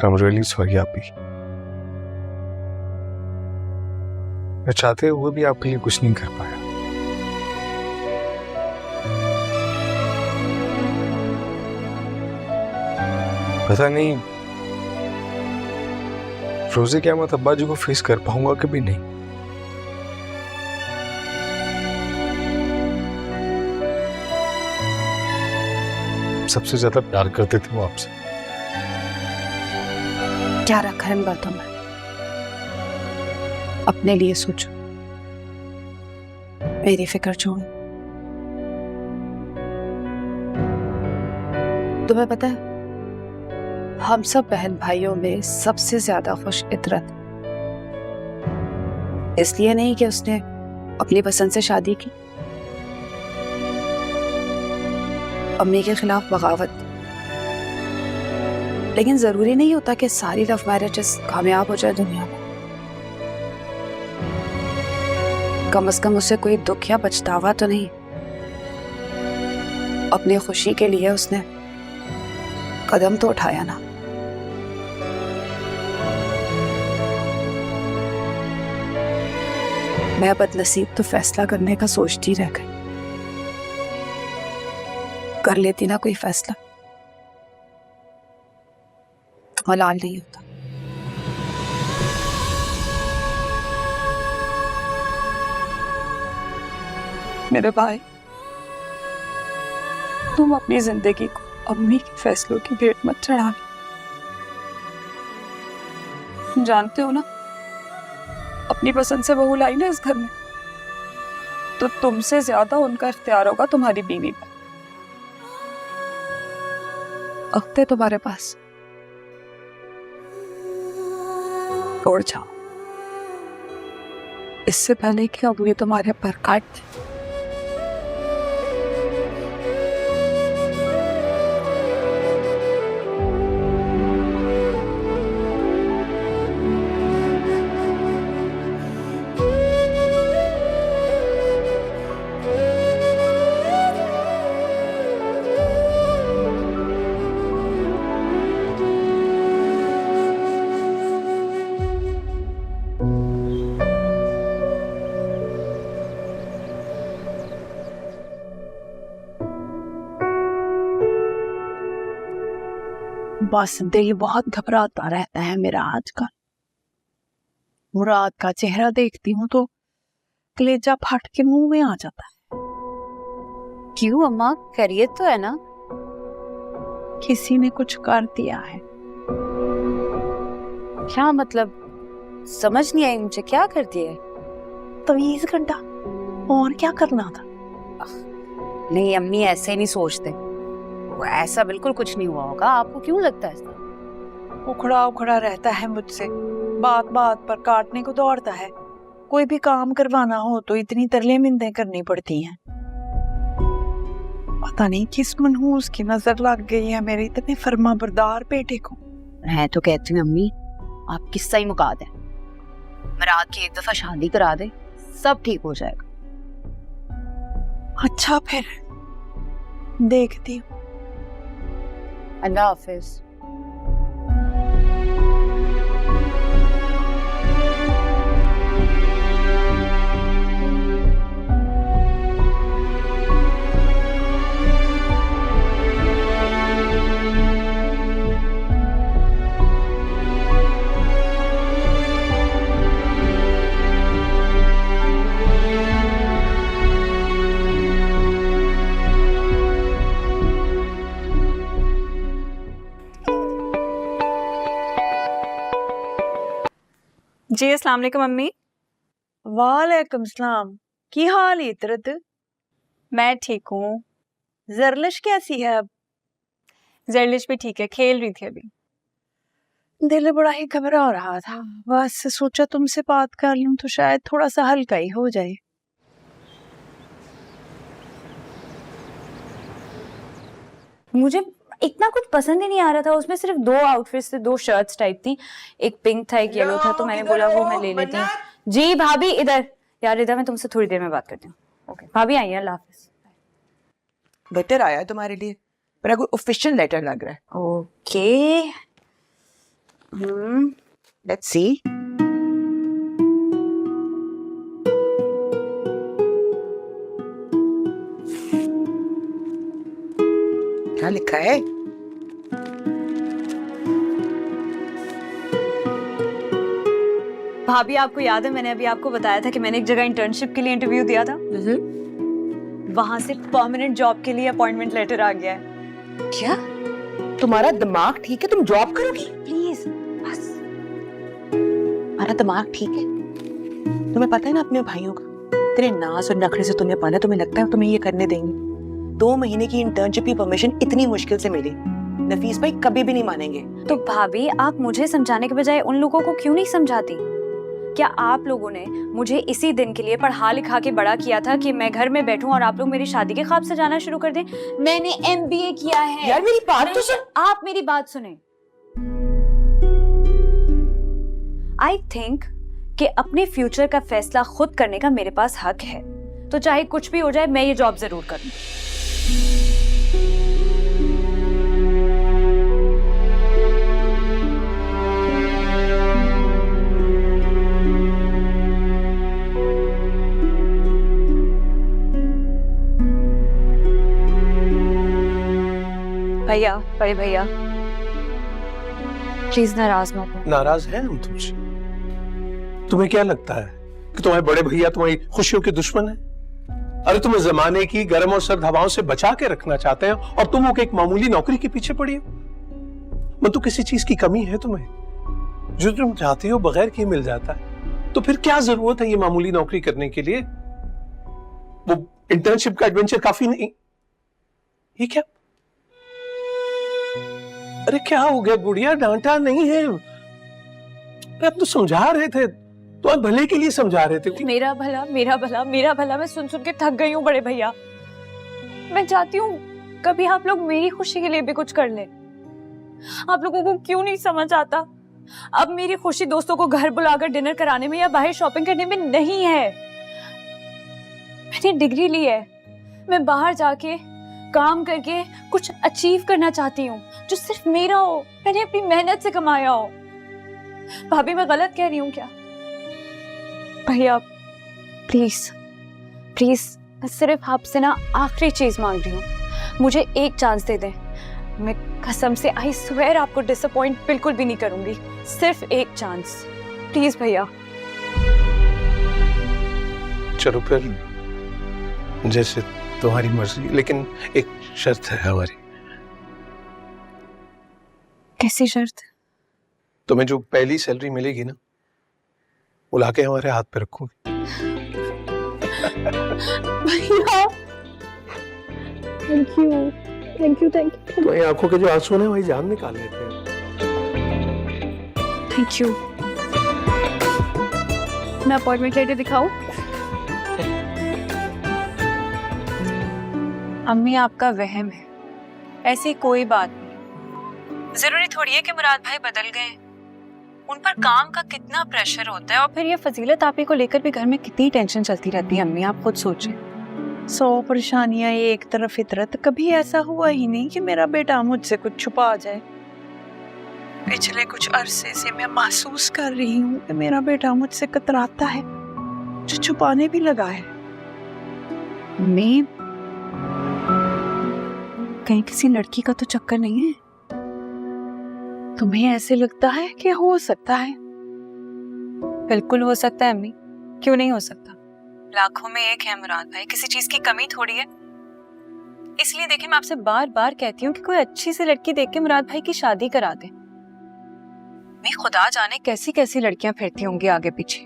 I'm really sorry अभी। मैं चाहते हुए भी आपके लिए कुछ नहीं कर पाया। पता नहीं रोज़े क़यामत अब्बा जी को फेस कर पाऊंगा कभी नहीं। सबसे ज्यादा प्यार करते थे वो आपसे। क्या रखा है इन बातों में? अपने लिए सोचो, मेरी फिक्र छोड़ो। तुम्हें पता है, हम सब बहन भाइयों में सबसे ज्यादा खुश इतरत, इसलिए नहीं कि उसने अपनी पसंद से शादी की, अम्मी के खिलाफ बगावत, लेकिन जरूरी नहीं होता कि सारी लव मैरिजेस कामयाब हो जाए दुनिया में। कम से कम उसे कोई दुख या पछतावा तो नहीं। अपनी खुशी के लिए उसने कदम तो उठाया ना। मैं बदनसीब तो फैसला करने का सोचती रह गई। कर लेती ना कोई फैसला तो मलाल नहीं होता। मेरे भाई, तुम अपनी जिंदगी को अम्मी के फैसलों की भेंट मत चढ़ा। जानते हो ना, अपनी पसंद से बहू लाई ना इस घर में, तो तुमसे ज्यादा उनका इख्तियार होगा तुम्हारी बीवी पर। वक्त है तुम्हारे पास, तोड़ जाओ इससे पहले कि अब ये तुम्हारे पर काट दे। बस दिल बहुत घबराता रहता है मेरा आजकल। मुराद का चेहरा देखती हूँ तो कलेजा फट के मुंह में आ जाता है। क्यों अम्मा, खैरियत तो है ना? किसी ने कुछ कर दिया है। क्या मतलब? समझ नहीं आई मुझे, क्या कर दिया है? तमीज गंडा, और क्या करना था? नहीं अम्मी, ऐसे नहीं सोचते, ऐसा बिल्कुल कुछ नहीं हुआ होगा। आपको क्यों लगता है ऐसा? उखड़ा उखड़ा रहता है मुझसे, बात बात पर काटने को दौड़ता है। कोई भी काम करवाना हो तो इतनी तरले मिन्नतें करनी पड़ती हैं। पता नहीं किस मनहूस की नजर लग गई है मेरे इतने फर्माबरदार बेटे को। मैं तो कहती हूँ अम्मी, आप किस्सा ही मुका दें, मुराद की एक दफा शादी करा दे, सब ठीक हो जाएगा। अच्छा फिर देखती हूँ। अल्लाह हाफिज। जी अस्सलाम वालेकुम अम्मी। वालेकुम सलाम। की हाल है इतरत? मैं ठीक हूँ। जरलिश कैसी है अब? जरलिश भी ठीक है, खेल रही थी अभी। दिल बड़ा ही घबरा रहा था, बस सोचा तुमसे बात कर लूं तो शायद थोड़ा सा हल्का ही हो जाए। मुझे इतना कुछ पसंद ही नहीं आ रहा था उसमें। सिर्फ 2 आउटफिट्स थे, 2 शर्ट्स टाइप थी, एक पिंक था एक येलो था, तो मैंने बोला वो मैं ले लेती हूँ। जी भाभी इधर। यार इधर, मैं तुमसे थोड़ी देर में बात करती हूँ। ओके भाभी आई है, अल्लाह हाफिज। लेटर आया है तुम्हारे लिए, पर कोई ऑफिशियल लेटर लग रहा है। Okay let's see. क्या लिखा है? भाभी आपको याद है मैंने अभी आपको बताया था कि मैंने एक जगह इंटर्नशिप के लिए इंटरव्यू दिया था, वहां से परमानेंट जॉब के लिए अपॉइंटमेंट लेटर आ गया है। क्या तुम्हारा दिमाग ठीक है? तुम जॉब करोगी? प्लीज बस। तुम्हारा दिमाग ठीक है? तुम्हें पता है ना अपने भाइयों का, तेरे नाज और नखरे से तुम्हें पाला, तुम्हें लगता है तुम्हें ये करने देंगे? 2 महीने की इंटर्नशिप की परमिशन इतनी मुश्किल से मिली, नफीस भाई कभी भी नहीं मानेंगे। तो भाभी आप मुझे समझाने के बजाय उन लोगों को क्यों नहीं समझाती? क्या आप लोगों ने मुझे इसी दिन के लिए पढ़ा लिखा के बड़ा किया था कि मैं घर में बैठूं और आप लोग मेरी शादी के ख्वाब सजाना शुरू कर दें? मैंने MBA किया है। यार मेरी बात तो सुन। आप मेरी बात सुने। आई थिंक कि अपने फ्यूचर का फैसला खुद करने का मेरे पास हक है, तो चाहे कुछ भी हो जाए मैं ये जॉब जरूर करूं। भैया, बड़े भैया, प्लीज नाराज मत हो। नाराज हैं हम तुमसे? तुम्हें क्या लगता है कि तुम्हारे बड़े भैया तुम्हारी खुशियों के दुश्मन हैं? अरे तुम्हें जमाने की गर्म और सर्द हवाओं से बचा के रखना चाहते हैं और तुम हो कि एक मामूली नौकरी के पीछे पड़ी हो। मतलब तो किसी चीज की कमी है तुम्हें? जो तुम चाहते हो बगैर किए मिल जाता है, तो फिर क्या जरूरत है ये मामूली नौकरी करने के लिए? वो इंटर्नशिप का एडवेंचर काफी नहीं? ये क्या? अरे क्या हो गया गुड़िया? डांटा नहीं है, अरे अब तो समझा रहे थे, तो आप भले के लिए समझा रहे थे। मेरा भला मेरा भला मेरा भला, मैं सुन सुन के थक गई हूँ बड़े भैया। मैं चाहती हूँ कभी आप लोग मेरी खुशी के लिए भी कुछ कर ले। आप लोगों को क्यों नहीं समझ आता? अब मेरी खुशी दोस्तों को घर बुलाकर डिनर कराने में या बाहर शॉपिंग करने में नहीं है। मैंने डिग्री ली है, मैं बाहर जाके काम करके कुछ अचीव करना चाहती हूँ जो सिर्फ मेरा हो, मैंने अपनी मेहनत से कमाया हो। भाभी मैं गलत कह रही हूँ क्या? भैया प्लीज प्लीज, मैं सिर्फ आपसे ना आखिरी चीज मांग रही हूँ, मुझे एक चांस दे दें। मैं कसम से आई स्वेयर आपको डिसअपॉइंट बिल्कुल भी नहीं करूंगी। सिर्फ एक चांस प्लीज भैया। चलो फिर जैसे तुम्हारी मर्जी, लेकिन एक शर्त है हमारी। कैसी शर्त? तुम्हें जो पहली सैलरी मिलेगी ना, वो लाके हमारे हाथ पे रखोगे। भैया thank you thank you thank you. तुम्हारी आंखों के जो आंसू हैं वही जान निकाल लेते हैं। Thank you. मैं अपॉइंटमेंट लेटर दिखाऊं? अम्मी आपका वहम है, ऐसी कोई बात नहीं। जरूरी थोड़ी है कि मुराद भाई बदल गए, उन पर काम का कितना प्रेशर होता है, और फिर ये फजीलत आपी को लेकर भी घर में कितनी टेंशन चलती रहती है। अम्मी आप खुद सोचें। 100 परेशानियां एक तरफ फितरत, कभी ऐसा हुआ ही नहीं कि मेरा बेटा मुझसे कुछ छुपा जाए। पिछले कुछ अरसे से मैं महसूस कर रही हूँ कि मेरा बेटा मुझसे कतराता है, जो छुपाने भी लगा है। मैं कहीं किसी लड़की का तो चक्कर नहीं है? तुम्हें ऐसे लगता है कि हो सकता है? बिल्कुल हो सकता है अम्मी, क्यों नहीं हो सकता? लाखों में एक है मुराद भाई, किसी चीज की कमी थोड़ी है। इसलिए देखिए, मैं आपसे बार बार कहती हूँ कि कोई अच्छी सी लड़की देख के मुराद भाई की शादी करा दे। मैं खुदा जाने कैसी कैसी लड़कियां फिरती होंगी आगे पीछे।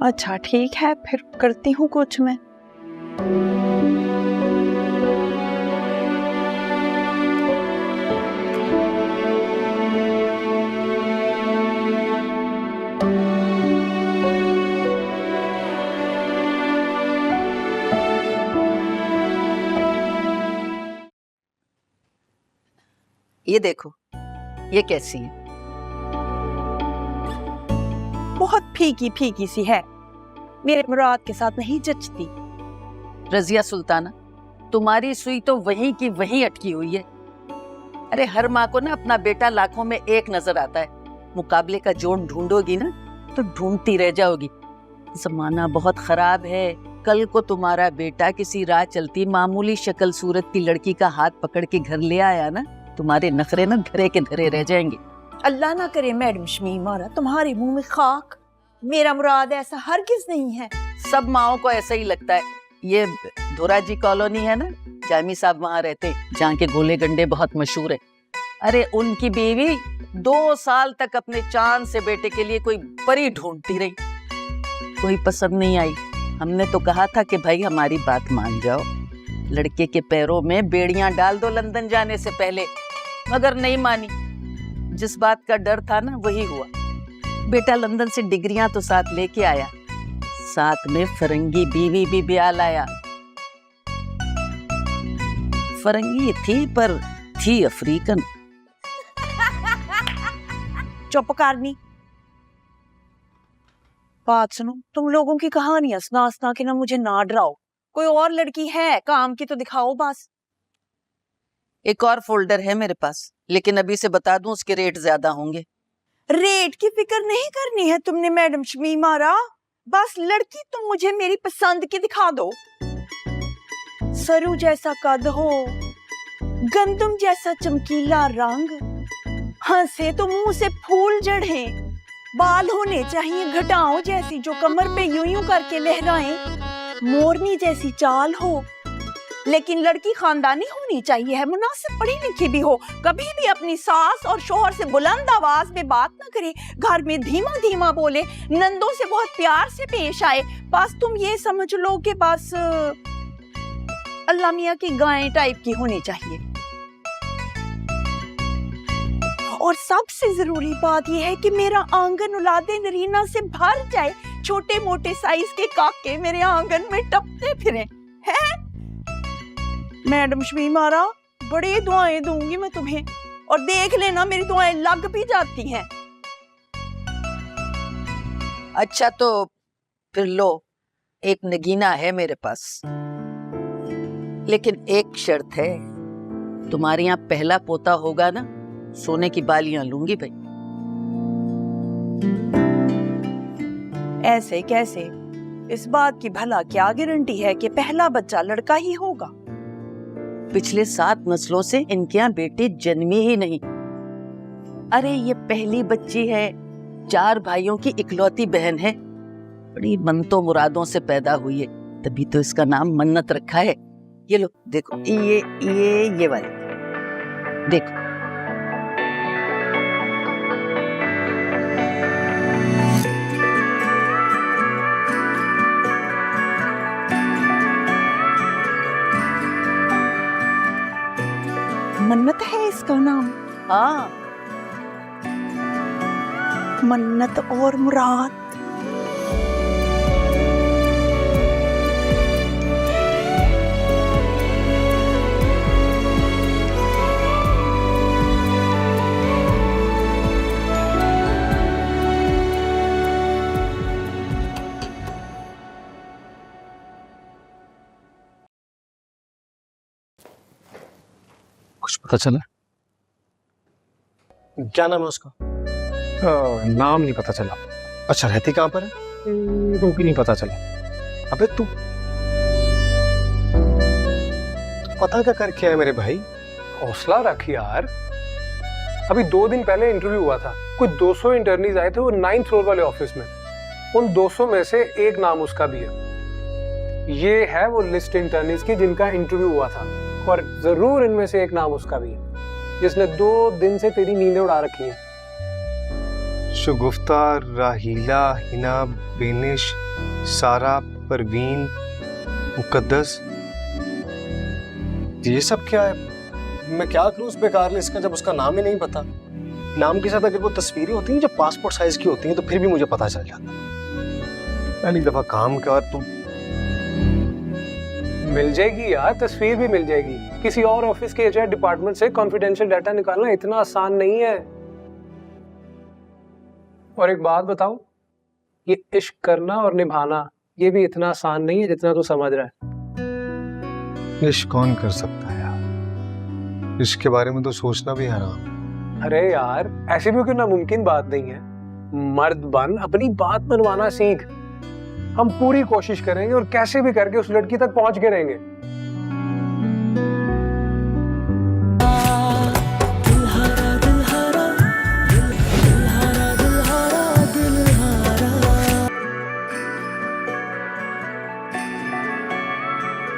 अच्छा ठीक है, फिर करती हूँ कुछ मैं। ये देखो, ये कैसी है? बहुत फीकी फीकी सी है, मेरे मुराद के साथ नहीं जचती। रजिया सुल्ताना, तुम्हारी सुई तो वहीं की वहीं अटकी हुई है। अरे हर माँ को ना अपना बेटा लाखों में एक नजर आता है। मुकाबले का जोड़ ढूंढोगी ना तो ढूंढती रह जाओगी। जमाना बहुत खराब है। कल को तुम्हारा बेटा किसी राह चलती मामूली शक्ल सूरत की लड़की का हाथ पकड़ के घर ले आया ना, तुम्हारे नखरे ना धरे के धरे रह जाएंगे। अल्लाह ना करे मैडम शमीम आरा तुम्हारे मुंह में खाक। मेरा मुराद ऐसा हरगिज नहीं है। सब माओ को ऐसा ही लगता है। ये धोराजी कॉलोनी है ना, जामी साहब वहां रहते, जहाँ के गोले गंडे बहुत मशहूर है। अरे उनकी बीवी 2 साल तक अपने चांद से बेटे के लिए कोई परी ढूंढती रही, कोई पसंद नहीं आई। हमने तो कहा था कि भाई हमारी बात मान जाओ, लड़के के पैरों में बेड़ियां डाल दो लंदन जाने से पहले, मगर नहीं मानी। जिस बात का डर था ना वही हुआ। बेटा लंदन से डिग्रियां तो साथ लेके आया, साथ में फरंगी बीवी भी ब्याह लाया। फरंगी थी पर थी अफ्रीकन। चुप करनी। बात सुनो, तुम लोगों की कहानियां सुना सुना के ना मुझे ना डराओ। कोई और लड़की है काम की तो दिखाओ बस। एक और फोल्डर है मेरे पास, लेकिन अभी से बता दूं उसके रेट ज्यादा होंगे। रेट की फिक्र नहीं करनी है तुमने मैडम शमीम आरा, बस लड़की तुम मुझे मेरी पसंद की दिखा दो। सरू जैसा कद हो, गंदम जैसा चमकीला रंग, हंसे तो मुंह से फूल जड़े, बाल होने चाहिए घटाओं जैसी जो कमर पे यूं यूं करके लहराएं, मोरनी जैसी चाल हो। लेकिन लड़की खानदानी होनी चाहिए है, मुनासिब पढ़ी लिखी भी हो, कभी भी अपनी सास और शोहर से बुलंद आवाज में बात ना करे, घर में धीमा धीमा बोले, नंदों से बहुत प्यार से पेश आए। बस तुम ये समझ लो कि बस अल्लाह मियां की गाय टाइप की होनी चाहिए। और सबसे जरूरी बात यह है कि मेरा आंगन औलादे नरीना से भर जाए, छोटे मोटे साइज के काके मेरे आंगन में टपते फिरें। हैं मैडम शमीम आरा, बड़ी दुआएं दूंगी मैं तुम्हें, और देख लेना मेरी दुआएं लग भी जाती हैं। अच्छा तो फिर लो, एक नगीना है मेरे पास, लेकिन एक शर्त है, तुम्हारे यहाँ पहला पोता होगा ना, सोने की बालियां लूंगी भाई। ऐसे कैसे? इस बात की भला क्या गारंटी है कि पहला बच्चा लड़का ही होगा? पिछले 7 नस्लों से इनके यहाँ बेटे जन्मे ही नहीं। अरे ये पहली बच्ची है, 4 भाइयों की इकलौती बहन है, बड़ी मनतो मुरादों से पैदा हुई है, तभी तो इसका नाम मन्नत रखा है। ये लो देखो, ये वाली देखो। मन्नत है इसका नाम? हाँ, मन्नत और मुराद। कुछ पता चला? क्या नाम है उसका? नाम नहीं पता चला। अच्छा, रहती कहाँ पर है? वो भी नहीं पता चला। अबे तू पता क्या कर क्या है मेरे भाई? हौसला रख यार। अभी 2 दिन पहले इंटरव्यू हुआ था, कुछ 200 इंटर्नीज आए थे वो 9th फ्लोर वाले ऑफिस में। उन 200 में से एक नाम उसका भी है। ये है वो लिस्ट इंटर्नीज की जिनका इंटरव्यू हुआ था, और जरूर इनमें से एक नाम उसका भी है जिसने 2 दिन से तेरी नींदें उड़ा रखी हैं। शगुफ्ता, राहीला, हिना, बेनिश, सारा, परवीन, मुकद्दस, ये सब क्या है? मैं क्या करूं उस बेकार लिस्ट का जब उसका नाम ही नहीं पता। नाम के साथ अगर वो तस्वीरें होती हैं जो पासपोर्ट साइज की होती हैं तो फिर भी मुझे पता चल जाता। पहली दफा काम किया और तुम। मिल जाएगी यार, तस्वीर भी मिल जाएगी। किसी और ऑफिस के एचआर डिपार्टमेंट से कॉन्फिडेंशियल डाटा निकालना इतना आसान नहीं है। और एक बात बताऊं, ये इश्क करना और निभाना ये भी इतना आसान नहीं है जितना तू समझ रहा है। इश्क कौन कर सकता है यार? इसके बारे में तो सोचना भी हराम। अरे यार ऐसी भी कोई नामुमकिन बात नहीं है। मर्द बन अपनी बात मनवाना सीख। हम पूरी कोशिश करेंगे और कैसे भी करके उस लड़की तक पहुंच के रहेंगे।